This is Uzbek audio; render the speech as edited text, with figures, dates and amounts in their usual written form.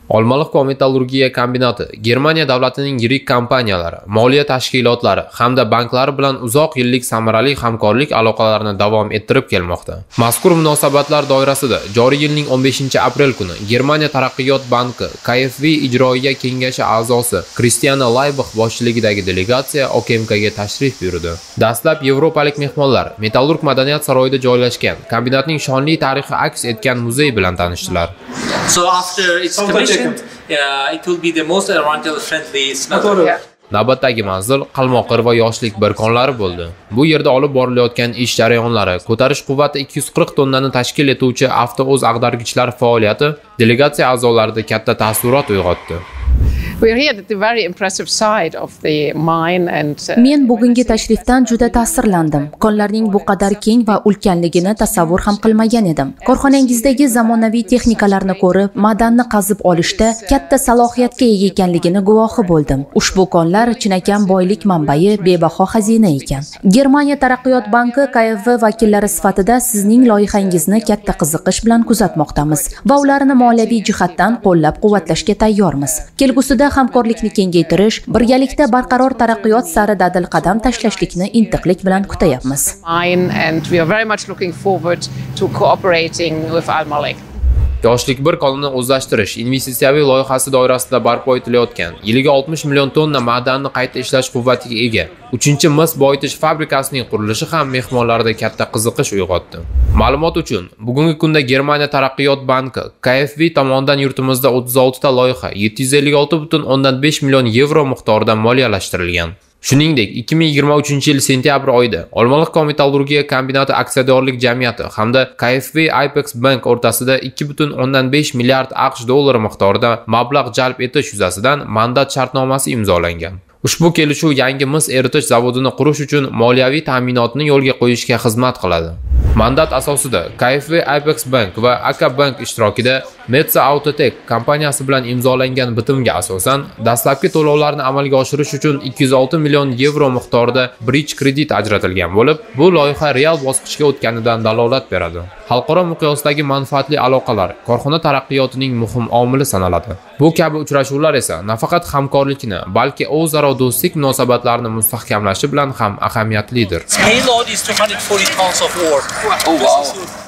Olmaliq metallurgiya kombinati Germaniya davlatining yirik kompaniyalari, moliya tashkilotlari hamda banklari bilan uzoq yillik samarali hamkorlik aloqalarini davom ettirib kelmoqda. Mazkur munosabatlar doirasida joriy yilning 15-aprel kuni Germaniya taraqqiyot banki KfW ijroiya kengashi a'zosi Christiane Laybach boshchiligidagi delegatsiya OKMKga tashrif buyurdi. Dastlab yevropalik mehmonlar Metallurg madaniyat saroyida joylashgan kombinatning shonli tarixi aks etgan muzey bilan tanishdilar. So after it's commissioned, it will be the most environmentally friendly smelter. Navbatdagi manzil qalmoqir va yoshlik bir konlari bo'ldi. Bu yerda olib borilayotgan ish jarayonlari, ko'tarish quvvati 240 tonnani tashkil etuvchi avtoo'z ag'dargichlar faoliyati delegatsiya a'zolarida katta taassurot uyg'otdi. Men bugungi tashrifdan juda ta'sirlandim. Konlarning bu qadar keng va ulkanligini tasavvur ham qilmagan edim. Korxonangizdagi zamonaviy texnikalarni ko'rib, madanni qazib olishda katta salohiyatga ega ekanligini guvohi bo'ldim. Ushbu konlar chinakam boylik manbai, bebaho xazina ekan. Germaniya taraqqiyot banki KfW vakillari sifatida sizning loyihangizni katta qiziqish bilan kuzatmoqdamiz va ularni moliyaviy jihatdan qo'llab-quvvatlashga tayyormiz. Kelgusida hamkorlikni kengaytirish, birgalikda barqaror taraqqiyot sari dadil qadam tashlashlikni intiqlik bilan kutayapmiz. Yoshlik bir konini o'zlashtirish investitsiyaviy loyihasi doirasida barpo etilayotgan yiliga 60 million tonna madanni qayta ishlash quvvatiga ega 3-mis boyitish fabrikasining qurilishi ham mehmonlarda katta qiziqish uyg'otdi. Ma'lumot uchun, bugungi kunda Germaniya taraqqiyot banki KfW tomonidan yurtimizda 36 ta loyiha 756,5 million yevro miqdorida moliyalashtirilgan. Shuningdek, 2023-yil sentyabr oyida Olmaliq metallurgiya kombinati aksiyadorlik jamiyati hamda KfW Apex Bank o'rtasida 2,5 milliard AQSh dollari miqdorida mablag' jalb etish yuzasidan mandat shartnomasi imzolangan. Ushbu kelishuv yangi mis eritish zavodini qurish uchun moliyaviy ta'minotni yo'lga qo'yishga xizmat qiladi. Mandat asosida KfW Apex Bank va AK Bank ishtirokida Metsa Autotech kompaniyasi bilan imzolangan bitimga asosan dastlabki to'lovlarni amalga oshirish uchun 206 million yevro miqdorida bridge kredit ajratilgan bo'lib, bu loyiha real bosqichga o'tganidan dalolat beradi. Xalqaro miqyosdagi manfaatli aloqalar korxona taraqqiyotining muhim omili sanaladi. Bu kabi uchrashuvlar esa nafaqat hamkorlikni, balki o'zaro do'stlik munosabatlarini mustahkamlashi bilan ham ahamiyatlidir. Payload is 240 tons of ore. Oh wow.